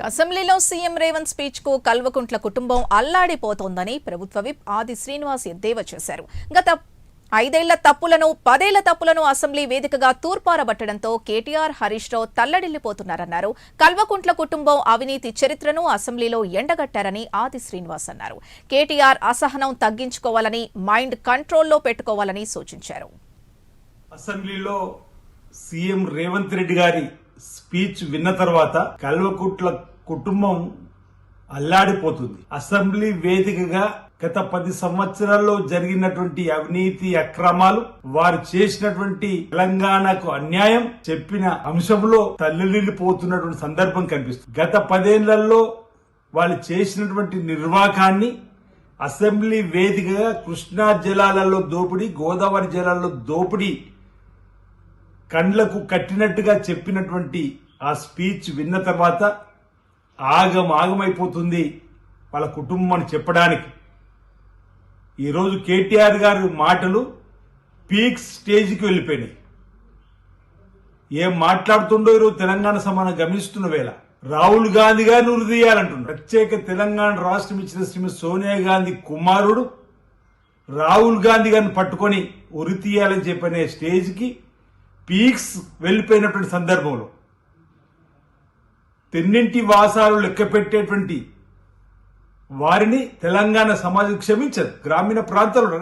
అసెంబ్లీలో CM Revanth speech కు కల్వకుంట్ల కుటుంబం అల్లాడిపోతోందని ప్రభుత్వ విప్ ఆది శ్రీనివాస్ ఎద్దేవా చేశారు. గత 5 ఏళ్ల తప్పులను 10 ఏళ్ల తప్పులను అసెంబ్లీ వేదికగా తూర్పారబట్టడంతో కేటీఆర్ హరీష్ రావు తల్లడిల్లిపోతున్నారన్నారు. కల్వకుంట్ల కుటుంబం అవినీతి చరిత్రను అసెంబ్లీలో ఎండగట్టారని ఆది శ్రీనివాస్ అన్నారు. కేటీఆర్ అసహనం తగ్గించుకోవాలని, మైండ్ కంట్రోల్లో పెట్టుకోవాలని సూచించారు. అసెంబ్లీలో సీఎం రేవంత్ రెడ్డి గారి స్పీచ్ విన్న తర్వాత కల్వకుంట్ల కుటుంబం అల్లాడిపోతుంది. అసెంబ్లీ వేదికగా గత 10 సంవత్సరాల్లో జరిగినటువంటి అవినీతి అక్రమాలు, వారు చేసినటువంటి తెలంగాణకు అన్యాయం చెప్పిన అంశంలో తల్లడిల్లిపోతున్నటువంటి సందర్భం కనిపిస్తుంది. గత 10 ఏళ్లలో వాళ్ళు చేసినటువంటి నిర్వాకాన్ని అసెంబ్లీ వేదికగా కృష్ణా జలాలలో దోపిడీ, గోదావరి జలాల్లో దోపిడీ కండ్లకు కట్టినట్టుగా చెప్పినటువంటి ఆ స్పీచ్ విన్న తర్వాత ఆగమైపోతుంది వాళ్ళ కుటుంబం చెప్పడానికి. ఈరోజు కేటీఆర్ గారి మాటలు పీక్ స్టేజ్కి వెళ్ళిపోయినాయి. ఏం మాట్లాడుతుండో ఈరోజు తెలంగాణ సమానం గమనిస్తున్న వేళ రాహుల్ గాంధీ గారిని ఉరిదీయాలంటున్నారు. ప్రత్యేక తెలంగాణ రాష్ట్రం ఇచ్చిన శ్రీమతి సోనియా గాంధీ కుమారుడు రాహుల్ గాంధీ గారిని పట్టుకొని ఉరి తీయాలని చెప్పనే స్టేజ్కి పీక్స్ వెళ్లిపోయినటువంటి సందర్భంలో తెన్నింటి వాసాలు లెక్క పెట్టేటువంటి వారిని తెలంగాణ సమాజం క్షమించదు. గ్రామీణ ప్రాంతాల్లో